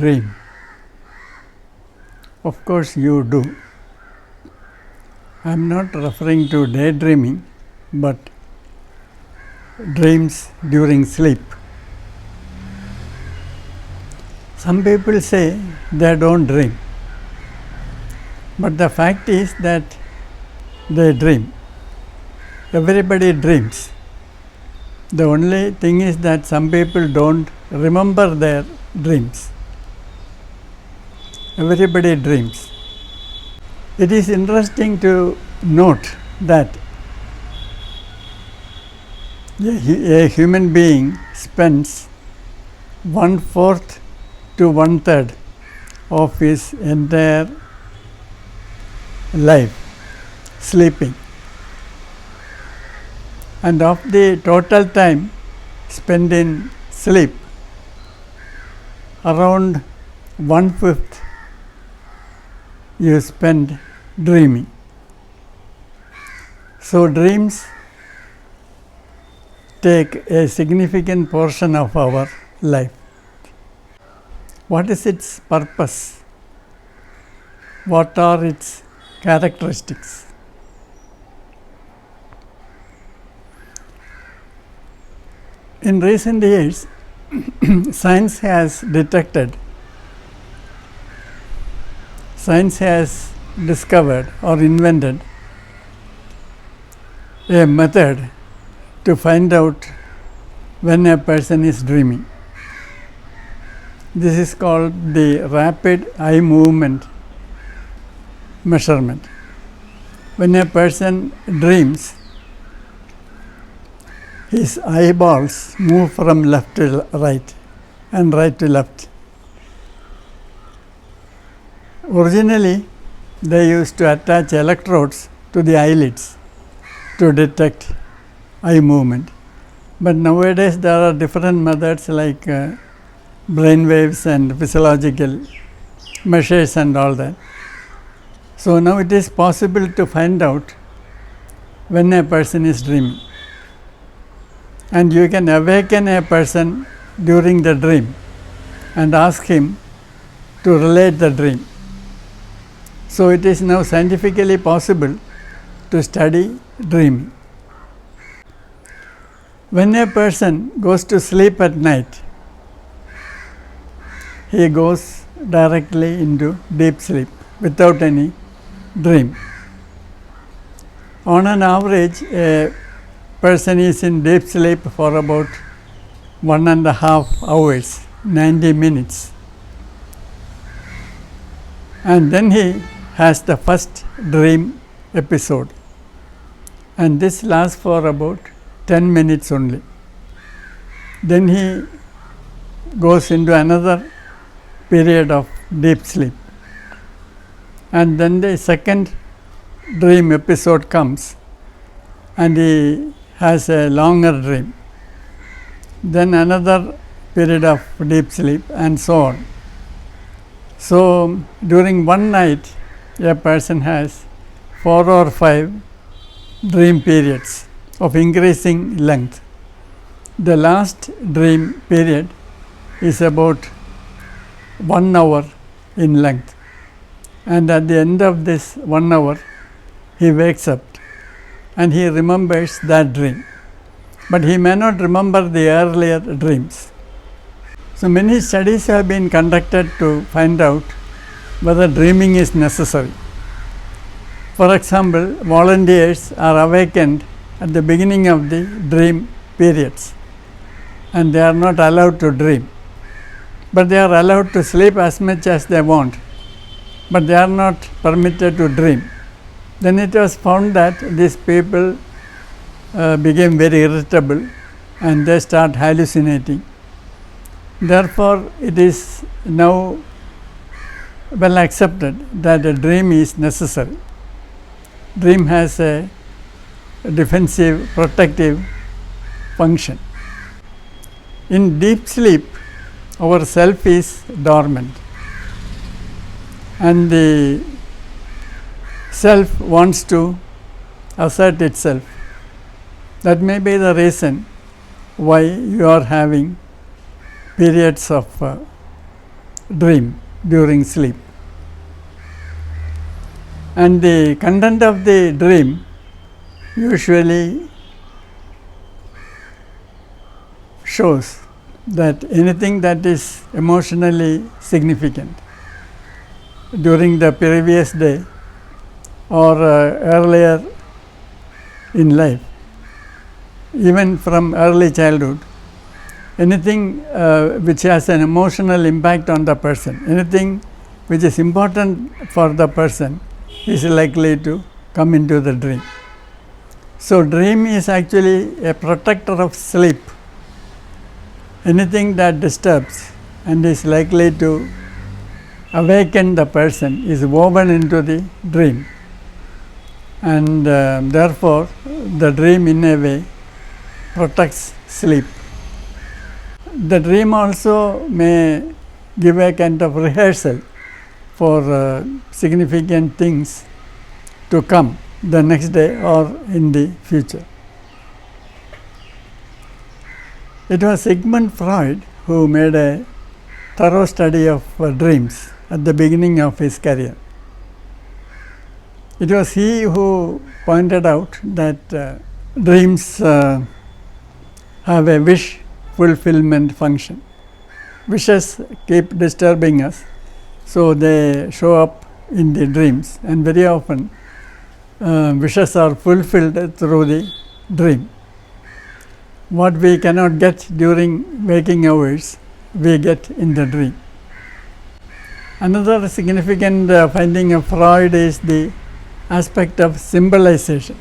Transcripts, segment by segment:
dream? Of course you do. I am not referring to daydreaming, but dreams during sleep. Some people say they don't dream, but the fact is that they dream. Everybody dreams. The only thing is that some people don't remember their dreams. Everybody dreams. It is interesting to note that a human being spends 1/4 to 1/3 of his entire life sleeping, and of the total time spent in sleep, around 1/5 you spend dreaming. So dreams take a significant portion of our life. What is its purpose? What are its characteristics? In recent years, science has discovered or invented a method to find out when a person is dreaming. This is called the rapid eye movement measurement. When a person dreams, his eyeballs move from left to right and right to left. Originally, they used to attach electrodes to the eyelids to detect eye movement, but nowadays there are different methods like brain waves and physiological measures and all that. So now it is possible to find out when a person is dreaming, and you can awaken a person during the dream and ask him to relate the dream. So it is now scientifically possible to study dreaming. When a person goes to sleep at night, he goes directly into deep sleep without any dream. On an average, a person is in deep sleep for about 1.5 hours, 90 minutes. And then he has the first dream episode, and this lasts for about 10 minutes only. Then he goes into another period of deep sleep, and then the second dream episode comes and he has a longer dream, then another period of deep sleep, and so on. So during one night a person has 4 or 5 dream periods of increasing length. The last dream period is about 1 hour in length, and at the end of this 1 hour he wakes up and he remembers that dream, but he may not remember the earlier dreams. So many studies have been conducted to find out whether dreaming is necessary. For example, volunteers are awakened at the beginning of the dream periods, and they are not allowed to dream, but they are allowed to sleep as much as they want, but they are not permitted to dream. Then it was found that these people became very irritable and they start hallucinating. Therefore, it is now well accepted that a dream is necessary. Dream has a defensive, protective function. In deep sleep, our self is dormant, and the self wants to assert itself. That may be the reason why you are having periods of dream during sleep. And the content of the dream usually shows that anything that is emotionally significant during the previous day or earlier in life, even from early childhood, anything which has an emotional impact on the person, anything which is important for the person is likely to come into the dream. So, dream is actually a protector of sleep. Anything that disturbs and is likely to awaken the person is woven into the dream, and therefore the dream in a way protects sleep. The dream also may give a kind of rehearsal for significant things to come the next day or in the future. It was Sigmund Freud who made a thorough study of dreams at the beginning of his career. It was he who pointed out that dreams have a wish fulfillment function. Wishes keep disturbing us, so they show up in the dreams, and very often wishes are fulfilled through the dream. What we cannot get during waking hours, we get in the dream. Another significant finding of Freud is the aspect of symbolization.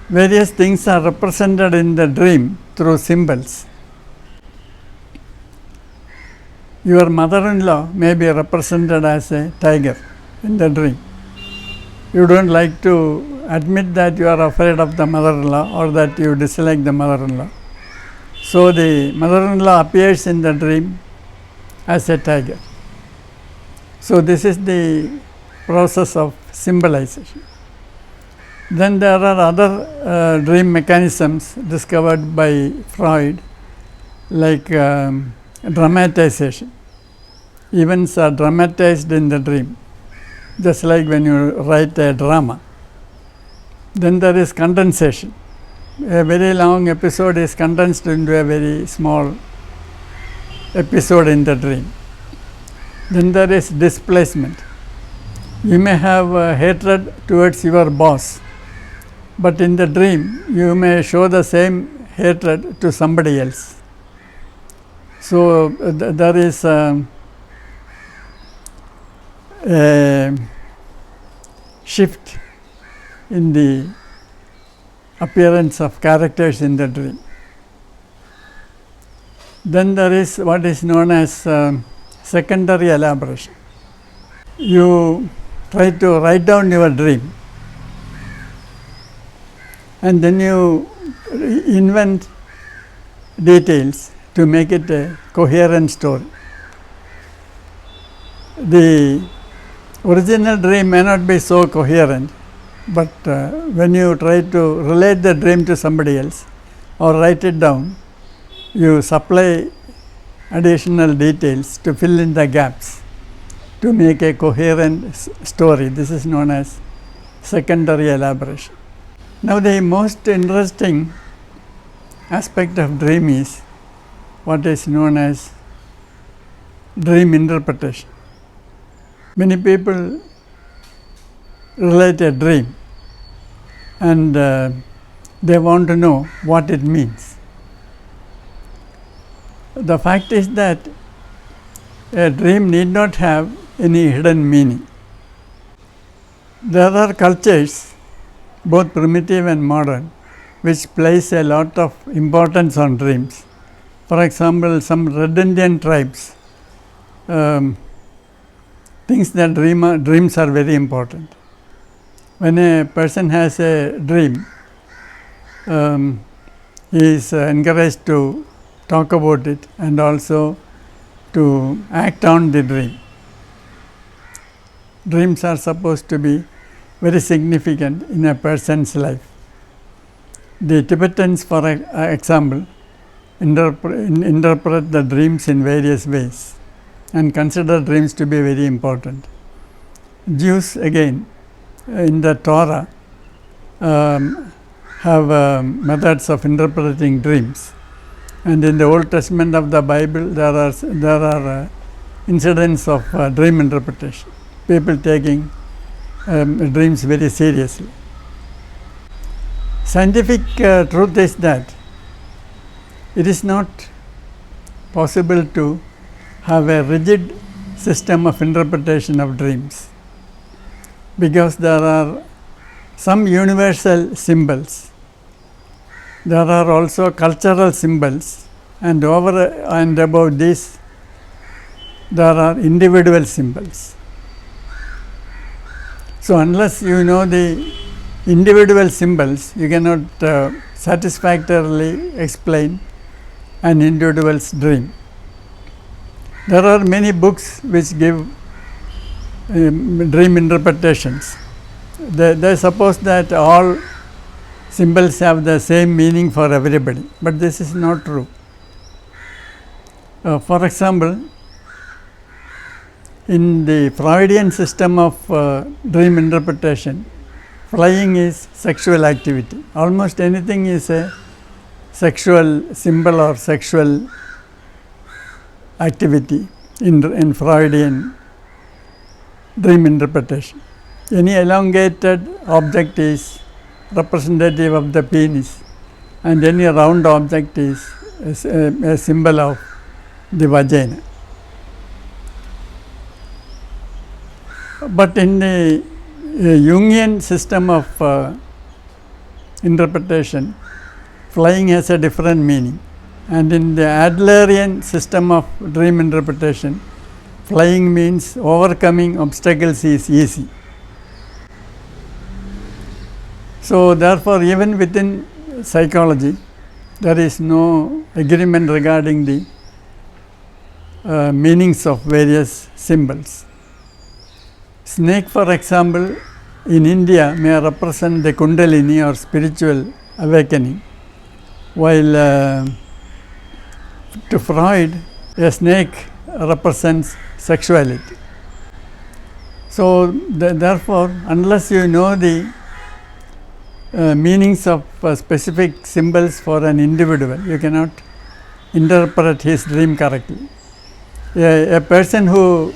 Various things are represented in the dream through symbols. Your mother-in-law may be represented as a tiger in the dream. You don't like to admit that you are afraid of the mother-in-law or that you dislike the mother-in-law. So, the mother-in-law appears in the dream as a tiger. So, this is the process of symbolization. Then there are other dream mechanisms discovered by Freud, like dramatization. Events are dramatized in the dream, just like when you write a drama. Then there is condensation. A very long episode is condensed into a very small episode in the dream. Then there is displacement. You may have hatred towards your boss, but in the dream you may show the same hatred to somebody else. So, there is a shift in the appearance of characters in the dream. Then there is what is known as secondary elaboration. You try to write down your dream, and then you invent details to make it a coherent story. The original dream may not be so coherent, but when you try to relate the dream to somebody else or write it down, you supply additional details to fill in the gaps to make a coherent story. This is known as secondary elaboration. Now, the most interesting aspect of dream is what is known as dream interpretation. Many people relate a dream and they want to know what it means. The fact is that a dream need not have any hidden meaning. There are cultures, both primitive and modern, which place a lot of importance on dreams. For example, some Red Indian tribes thinks that dreams are very important. When a person has a dream, he is encouraged to talk about it and also to act on the dream. Dreams are supposed to be very significant in a person's life. The Tibetans, for example, interpret the dreams in various ways. and consider dreams to be very important. Jews again in the Torah have methods of interpreting dreams, and in the Old Testament of the Bible there are incidents of dream interpretation, people taking dreams very seriously. Scientific truth is that it is not possible to have a rigid system of interpretation of dreams, because there are some universal symbols, there are also cultural symbols, and over and above this there are individual symbols. So, unless you know the individual symbols, you cannot satisfactorily explain an individual's dream. There are many books which give dream interpretations. They suppose that all symbols have the same meaning for everybody, but this is not true. For example, in the Freudian system of dream interpretation, flying is sexual activity. Almost anything is a sexual symbol or sexual activity in Freudian dream interpretation. Any elongated object is representative of the penis, and any round object is a symbol of the vagina. But in the Jungian system of interpretation, flying has a different meaning, and in the Adlerian system of dream interpretation, flying means overcoming obstacles is easy. So, therefore, even within psychology, there is no agreement regarding the meanings of various symbols. Snake, for example, in India may represent the Kundalini or spiritual awakening, while to Freud, a snake represents sexuality. So, therefore, unless you know the meanings of specific symbols for an individual, you cannot interpret his dream correctly. A person who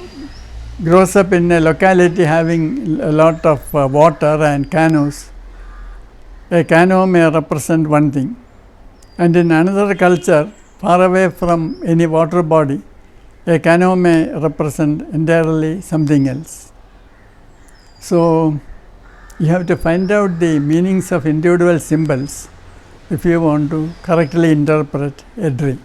grows up in a locality having a lot of water and canoes, a canoe may represent one thing, and in another culture far away from any water body, a canoe may represent entirely something else. So, you have to find out the meanings of individual symbols if you want to correctly interpret a dream.